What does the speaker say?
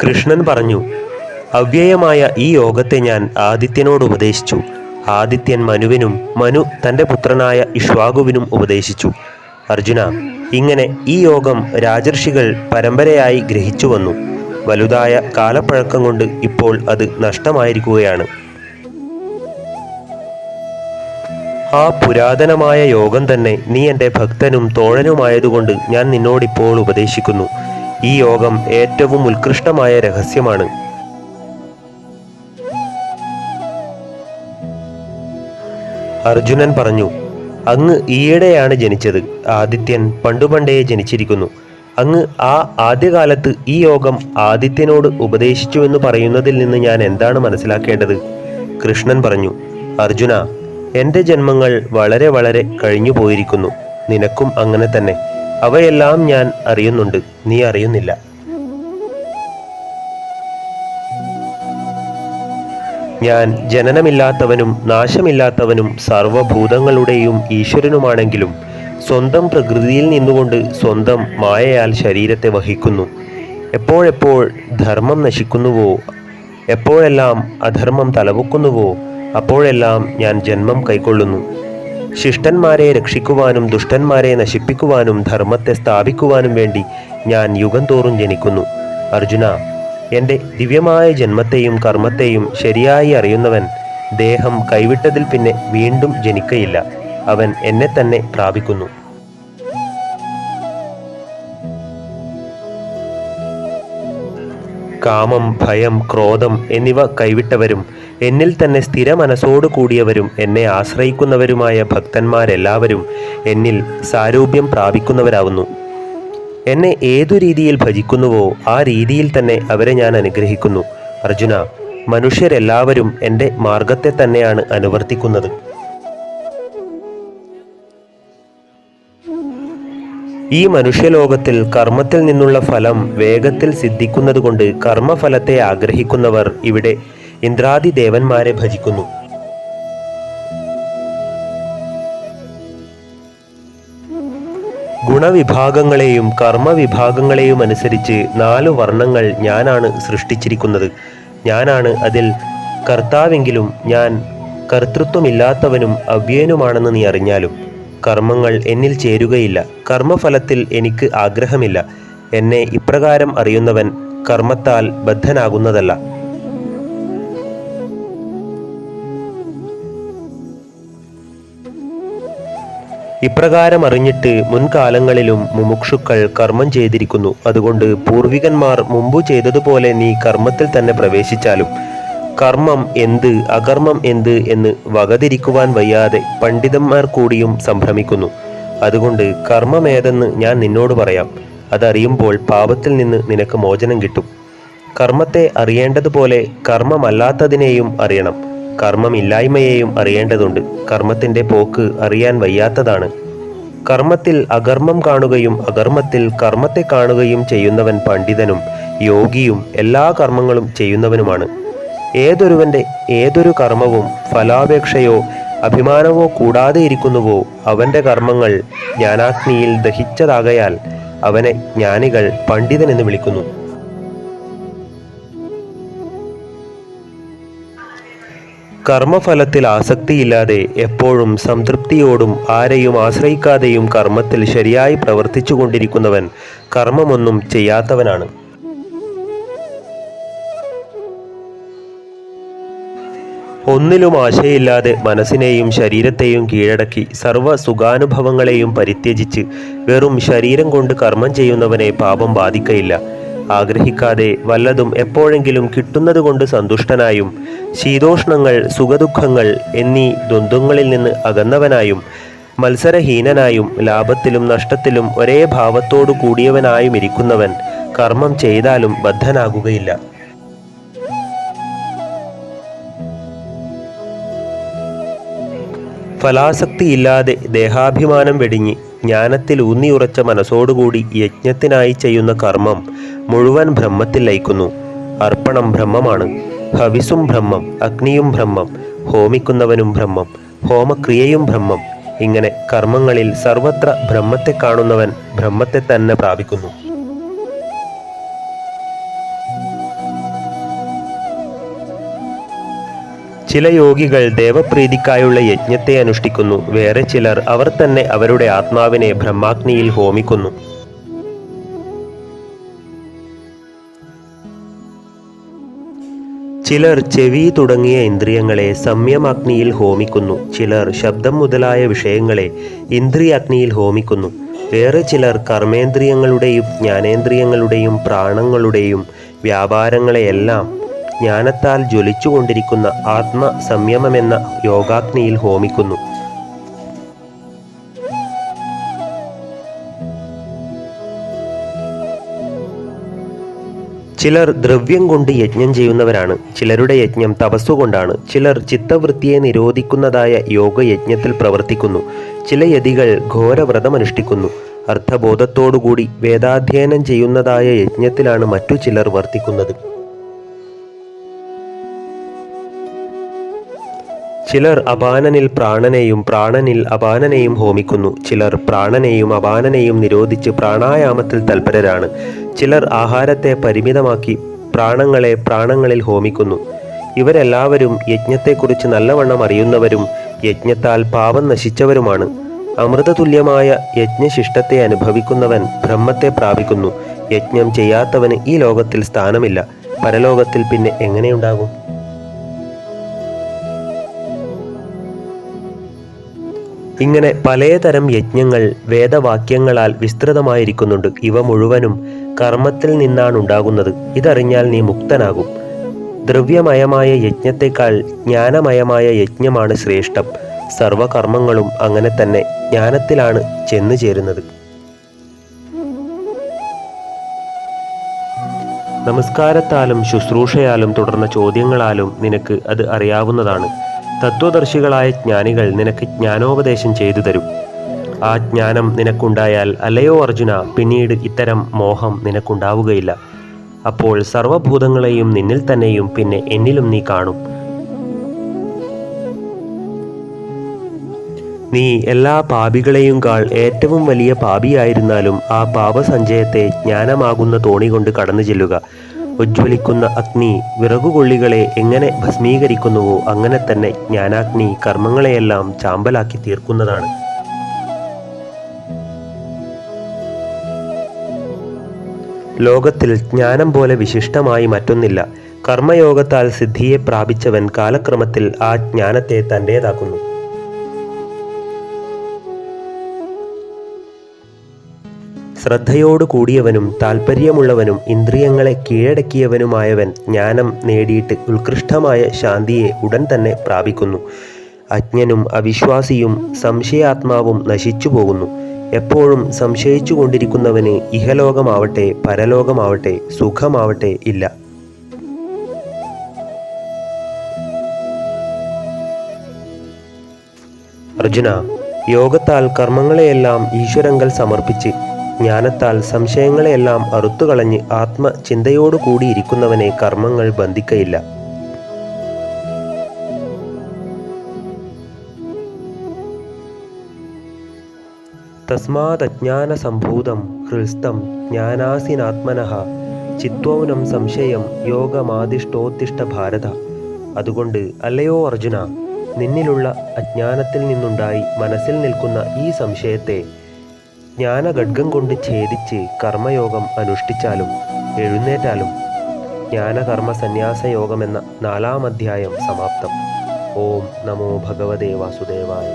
കൃഷ്ണൻ പറഞ്ഞു, അവ്യയമായ ഈ യോഗത്തെ ഞാൻ ആദിത്യനോട് ഉപദേശിച്ചു. ആദിത്യൻ മനുവിനും മനു തൻ്റെ പുത്രനായ ഇക്ഷ്വാകുവിനും ഉപദേശിച്ചു. അർജുന, ഇങ്ങനെ ഈ യോഗം രാജർഷികൾ പരമ്പരയായി ഗ്രഹിച്ചു വന്നു. വലുതായ കാലപ്പഴക്കം കൊണ്ട് ഇപ്പോൾ അത് നഷ്ടമായിരിക്കുകയാണ്. ആ പുരാതനമായ യോഗം തന്നെ നീ എൻ്റെ ഭക്തനും തോഴനുമായതുകൊണ്ട് ഞാൻ നിന്നോടിപ്പോൾ ഉപദേശിക്കുന്നു. ഈ യോഗം ഏറ്റവും ഉത്കൃഷ്ടമായ രഹസ്യമാണ്. അർജുനൻ പറഞ്ഞു, അങ്ങ് ഈയിടെയാണ് ജനിച്ചത്. ആദിത്യൻ പണ്ടുപണ്ടേ ജനിച്ചിരിക്കുന്നു. അങ്ങ് ആ ആദ്യകാലത്ത് ഈ യോഗം ആദിത്യനോട് ഉപദേശിച്ചുവെന്ന് പറയുന്നതിൽ നിന്ന് ഞാൻ എന്താണ് മനസ്സിലാക്കേണ്ടത്? കൃഷ്ണൻ പറഞ്ഞു, അർജുന, എൻ്റെ ജന്മങ്ങൾ വളരെ വളരെ കഴിഞ്ഞു പോയിരിക്കുന്നു. നിനക്കും അങ്ങനെ തന്നെ. അവയെല്ലാം ഞാൻ അറിയുന്നുണ്ട്, നീ അറിയുന്നില്ല. ഞാൻ ജനനമില്ലാത്തവനും നാശമില്ലാത്തവനും സർവഭൂതങ്ങളുടെയും ഈശ്വരനുമാണെങ്കിലും സ്വന്തം പ്രകൃതിയിൽ നിന്നുകൊണ്ട് സ്വന്തം മായയാൽ ശരീരത്തെ വഹിക്കുന്നു. എപ്പോഴെപ്പോൾ ധർമ്മം നശിക്കുന്നുവോ, എപ്പോഴെല്ലാം അധർമ്മം തലപൊക്കുന്നുവോ, അപ്പോഴെല്ലാം ഞാൻ ജന്മം കൈക്കൊള്ളുന്നു. ശിഷ്ടന്മാരെ രക്ഷിക്കുവാനും ദുഷ്ടന്മാരെ നശിപ്പിക്കുവാനും ധർമ്മത്തെ സ്ഥാപിക്കുവാനും വേണ്ടി ഞാൻ യുഗം തോറും ജനിക്കുന്നു. അർജുന, എൻ്റെ ദിവ്യമായ ജന്മത്തെയും കർമ്മത്തെയും ശരിയായി അറിയുന്നവൻ ദേഹം കൈവിട്ടതിൽ പിന്നെ വീണ്ടും ജനിക്കയില്ല. അവൻ എന്നെ തന്നെ പ്രാപിക്കുന്നു. കാമം, ഭയം, ക്രോധം എന്നിവ കൈവിട്ടവരും എന്നിൽ തന്നെ സ്ഥിര മനസ്സോടു കൂടിയവരും എന്നെ ആശ്രയിക്കുന്നവരുമായ ഭക്തന്മാരെല്ലാവരും എന്നിൽ സാരൂപ്യം പ്രാപിക്കുന്നവരാവുന്നു. എന്നെ ഏതു രീതിയിൽ ഭജിക്കുന്നുവോ ആ രീതിയിൽ തന്നെ അവരെ ഞാൻ അനുഗ്രഹിക്കുന്നു. അർജുന, മനുഷ്യരെല്ലാവരും എൻ്റെ മാർഗത്തെ തന്നെയാണ് അനുവർത്തിക്കുന്നത്. ഈ മനുഷ്യലോകത്തിൽ കർമ്മത്തിൽ നിന്നുള്ള ഫലം വേഗത്തിൽ സിദ്ധിക്കുന്നതുകൊണ്ട് കർമ്മഫലത്തെ ആഗ്രഹിക്കുന്നവർ ഇവിടെ ഇന്ദ്രാദി ദേവന്മാരെ ഭജിക്കുന്നു. ഗുണവിഭാഗങ്ങളെയും കർമ്മവിഭാഗങ്ങളെയും അനുസരിച്ച് 4 വർണ്ണങ്ങൾ ഞാനാണ് സൃഷ്ടിച്ചിരിക്കുന്നത്. ഞാനാണ് അതിൽ കർത്താവെങ്കിലും ഞാൻ കർത്തൃത്വമില്ലാത്തവനും അവ്യയനുമാണെന്ന് നീ അറിഞ്ഞാലും കർമ്മങ്ങൾ എന്നിൽ ചേരുകയില്ല. കർമ്മഫലത്തിൽ എനിക്ക് ആഗ്രഹമില്ല. എന്നെ ഇപ്രകാരം അറിയുന്നവൻ കർമ്മത്താൽ ബദ്ധനാകുന്നതല്ല. ഇപ്രകാരം അറിഞ്ഞിട്ട് മുൻകാലങ്ങളിലും മുമുക്ഷുക്കൾ കർമ്മം ചെയ്തിരിക്കുന്നു. അതുകൊണ്ട് പൂർവികന്മാർ മുമ്പ് ചെയ്തതുപോലെ നീ കർമ്മത്തിൽ തന്നെ പ്രവേശിച്ചാലും കർമ്മം എന്ത് അകർമ്മം എന്ത് എന്ന് വകതിരിക്കുവാൻ വയ്യാതെ പണ്ഡിതന്മാർ കൂടിയും സംഭ്രമിക്കുന്നു. അതുകൊണ്ട് കർമ്മമേതെന്ന് ഞാൻ നിന്നോട് പറയാം. അതറിയുമ്പോൾ പാപത്തിൽ നിന്ന് നിനക്ക് മോചനം കിട്ടും. കർമ്മത്തെ അറിയേണ്ടതുപോലെ കർമ്മമല്ലാത്തതിനെയും അറിയണം. കർമ്മമില്ലായ്മയെയും അറിയേണ്ടതുണ്ട്. കർമ്മത്തിൻ്റെ പോക്ക് അറിയാൻ വയ്യാത്തതാണ്. കർമ്മത്തിൽ അകർമ്മം കാണുകയും അകർമ്മത്തിൽ കർമ്മത്തെ കാണുകയും ചെയ്യുന്നവൻ പണ്ഡിതനും യോഗിയും എല്ലാ കർമ്മങ്ങളും ചെയ്യുന്നവനുമാണ്. ഏതൊരുവൻ്റെ ഏതൊരു കർമ്മവും ഫലാപേക്ഷയോ അഭിമാനമോ കൂടാതെ ഇരിക്കുന്നുവോ അവൻ്റെ കർമ്മങ്ങൾ ജ്ഞാനാഗ്നിയിൽ ദഹിച്ചതാകയാൽ അവനെ ജ്ഞാനികൾ പണ്ഡിതനെന്ന് വിളിക്കുന്നു. കർമ്മഫലത്തിൽ ആസക്തിയില്ലാതെ എപ്പോഴും സംതൃപ്തിയോടും ആരെയും ആശ്രയിക്കാതെയും കർമ്മത്തിൽ ശരിയായി പ്രവർത്തിച്ചു കൊണ്ടിരിക്കുന്നവൻ കർമ്മമൊന്നും ചെയ്യാത്തവനാണ്. ഒന്നിലും ആശയില്ലാതെ മനസ്സിനെയും ശരീരത്തെയും കീഴടക്കി സർവ്വ സുഖാനുഭവങ്ങളെയും പരിത്യജിച്ച് വെറും ശരീരം കൊണ്ട് കർമ്മം ചെയ്യുന്നവനെ പാപം ബാധിക്കയില്ല. ആഗ്രഹിക്കാതെ വല്ലതും എപ്പോഴെങ്കിലും കിട്ടുന്നത് കൊണ്ട് സന്തുഷ്ടനായും ശീതോഷ്ണങ്ങൾ സുഖദുഃഖങ്ങൾ എന്നീ ദ്വന്ദ്ങ്ങളിൽ നിന്ന് അകന്നവനായും മത്സരഹീനനായും ലാഭത്തിലും നഷ്ടത്തിലും ഒരേ ഭാവത്തോടു കൂടിയവനായും ഇരിക്കുന്നവൻ കർമ്മം ചെയ്താലും ബദ്ധനാകുകയില്ല. ഫലാസക്തിയില്ലാതെ ദേഹാഭിമാനം വെടിഞ്ഞ് ജ്ഞാനത്തിൽ ഊന്നിയുറച്ച മനസ്സോടുകൂടി യജ്ഞത്തിനായി ചെയ്യുന്ന കർമ്മം മുഴുവൻ ബ്രഹ്മത്തിൽ ലയിക്കുന്നു. അർപ്പണം ബ്രഹ്മമാണ്. ഹവിസും ബ്രഹ്മം, അഗ്നിയും ബ്രഹ്മം, ഹോമിക്കുന്നവനും ബ്രഹ്മം, ഹോമക്രിയയും ബ്രഹ്മം. ഇങ്ങനെ കർമ്മങ്ങളിൽ സർവത്ര ബ്രഹ്മത്തെ കാണുന്നവൻ ബ്രഹ്മത്തെ തന്നെ പ്രാപിക്കുന്നു. ചില യോഗികൾ ദേവപ്രീതിക്കായുള്ള യജ്ഞത്തെ അനുഷ്ഠിക്കുന്നു. വേറെ ചിലർ അവർ തന്നെ അവരുടെ ആത്മാവിനെ ബ്രഹ്മാഗ്നിയിൽ ഹോമിക്കുന്നു. ചിലർ ചെവി തുടങ്ങിയ ഇന്ദ്രിയങ്ങളെ സംയമാഗ്നിയിൽ ഹോമിക്കുന്നു. ചിലർ ശബ്ദം മുതലായ വിഷയങ്ങളെ ഇന്ദ്രിയാഗ്നിയിൽ ഹോമിക്കുന്നു. വേറെ ചിലർ കർമ്മേന്ദ്രിയങ്ങളുടെയും ജ്ഞാനേന്ദ്രിയങ്ങളുടെയും പ്രാണങ്ങളുടെയും വ്യാപാരങ്ങളെയെല്ലാം ജ്ഞാനത്താൽ ജ്വലിച്ചുകൊണ്ടിരിക്കുന്ന ആത്മസംയമമെന്ന യോഗാഗ്നിയിൽ ഹോമിക്കുന്നു. ചിലർ ദ്രവ്യം കൊണ്ട് യജ്ഞം ചെയ്യുന്നവരാണ്. ചിലരുടെ യജ്ഞം തപസ്സുകൊണ്ടാണ്. ചിലർ ചിത്തവൃത്തിയെ നിരോധിക്കുന്നതായ യോഗയജ്ഞത്തിൽ പ്രവർത്തിക്കുന്നു. ചില യതികൾ ഘോരവ്രതമനുഷ്ഠിക്കുന്നു. അർത്ഥബോധത്തോടുകൂടി വേദാധ്യയനം ചെയ്യുന്നതായ യജ്ഞത്തിലാണ് മറ്റു ചിലർ വർത്തിക്കുന്നത്. ചിലർ അപാനനിൽ പ്രാണനെയും പ്രാണനിൽ അപാനനെയും ഹോമിക്കുന്നു. ചിലർ പ്രാണനെയും അപാനനെയും നിരോധിച്ച് പ്രാണായാമത്തിൽ തൽപരരാണ്. ചിലർ ആഹാരത്തെ പരിമിതമാക്കി പ്രാണങ്ങളെ പ്രാണങ്ങളിൽ ഹോമിക്കുന്നു. ഇവരെല്ലാവരും യജ്ഞത്തെക്കുറിച്ച് നല്ലവണ്ണം അറിയുന്നവരും യജ്ഞത്താൽ പാപം നശിച്ചവരുമാണ്. അമൃതതുല്യമായ യജ്ഞശിഷ്ടത്തെ അനുഭവിക്കുന്നവൻ ബ്രഹ്മത്തെ പ്രാപിക്കുന്നു. യജ്ഞം ചെയ്യാത്തവന് ഈ ലോകത്തിൽ സ്ഥാനമില്ല. പരലോകത്തിൽ പിന്നെ എങ്ങനെയുണ്ടാകും? ഇങ്ങനെ പലതരം യജ്ഞങ്ങൾ വേദവാക്യങ്ങളാൽ വിസ്തൃതമായിരിക്കുന്നുണ്ട്. ഇവ മുഴുവനും കർമ്മത്തിൽ നിന്നാണുണ്ടാകുന്നത്. ഇതറിഞ്ഞാൽ നീ മുക്തനാകും. ദ്രവ്യമയമായ യജ്ഞത്തെക്കാൾ ജ്ഞാനമയമായ യജ്ഞമാണ് ശ്രേഷ്ഠം. സർവകർമ്മങ്ങളും അങ്ങനെ തന്നെ ജ്ഞാനത്തിലാണ് ചെന്നു ചേരുന്നത്. നമസ്കാരത്താലും ശുശ്രൂഷയാലും തുടർന്ന ചോദ്യങ്ങളാലും നിനക്ക് അത് അറിയാവുന്നതാണ്. തത്വദർശികളായ ജ്ഞാനികൾ നിനക്ക് ജ്ഞാനോപദേശം ചെയ്തു തരും. ആ ജ്ഞാനം നിനക്കുണ്ടായാൽ അല്ലയോ അർജുന, പിന്നീട് ഇത്തരം മോഹം നിനക്കുണ്ടാവുകയില്ല. അപ്പോൾ സർവഭൂതങ്ങളെയും നിന്നിൽ തന്നെയും പിന്നെ എന്നിലും നീ കാണും. നീ എല്ലാ പാപികളെയും കാൾ ഏറ്റവും വലിയ പാപിയായിരുന്നാലും ആ പാപസഞ്ചയത്തെ ജ്ഞാനമാകുന്ന തോണി കൊണ്ട് കടന്നു ചെല്ലുക. ഉജ്ജ്വലിക്കുന്ന അഗ്നി വിറകുകൊള്ളികളെ എങ്ങനെ ഭസ്മീകരിക്കുന്നുവോ അങ്ങനെ തന്നെ ജ്ഞാനാഗ്നി കർമ്മങ്ങളെയെല്ലാം ചാമ്പലാക്കി തീർക്കുന്നതാണ്. ലോകത്തിൽ ജ്ഞാനം പോലെ വിശിഷ്ടമായി മറ്റൊന്നില്ല. കർമ്മയോഗത്താൽ സിദ്ധിയെ പ്രാപിച്ചവൻ കാലക്രമത്തിൽ ആ ജ്ഞാനത്തെ തൻ്റേതാക്കുന്നു. ശ്രദ്ധയോടു കൂടിയവനും താൽപ്പര്യമുള്ളവനും ഇന്ദ്രിയങ്ങളെ കീഴടക്കിയവനുമായവൻ ജ്ഞാനം നേടിയിട്ട് ഉത്കൃഷ്ടമായ ശാന്തിയെ ഉടൻ തന്നെ പ്രാപിക്കുന്നു. അജ്ഞനും അവിശ്വാസിയും സംശയാത്മാവും നശിച്ചു പോകുന്നു. എപ്പോഴും സംശയിച്ചു കൊണ്ടിരിക്കുന്നവന് ഇഹലോകമാവട്ടെ പരലോകമാവട്ടെ സുഖമാവട്ടെ ഇല്ല. അർജുന, യോഗത്താൽ കർമ്മങ്ങളെയെല്ലാം ഈശ്വരങ്കൽ സമർപ്പിച്ച് ജ്ഞാനത്താൽ സംശയങ്ങളെയെല്ലാം അറുത്തുകളഞ്ഞ് ആത്മചിന്തയോടു കൂടിയിരിക്കുന്നവനെ കർമ്മങ്ങൾ ബന്ധിക്കയില്ല. തസ്മാദജ്ഞാനസംഭൂതം ഹൃസ്തം ജ്ഞാനാസിനാത്മനഃ ചിത്വൗനം സംശയം യോഗമാദിഷ്ടോത്തിഷ്ഠ ഭാരത. അതുകൊണ്ട് അല്ലയോ അർജുന, നിന്നിലുള്ള അജ്ഞാനത്തിൽ നിന്നുണ്ടായി മനസ്സിൽ നിൽക്കുന്ന ഈ സംശയത്തെ ജ്ഞാനഖഡ്ഗം കൊണ്ട് ഛേദിച്ച് കർമ്മയോഗം അനുഷ്ഠിച്ചാലും എഴുന്നേറ്റാലും ജ്ഞാനകർമ്മ സന്യാസ യോഗമെന്ന 4-ാം അധ്യായം സമാപ്തം. ഓം നമോ ഭഗവതേ വാസുദേവായ.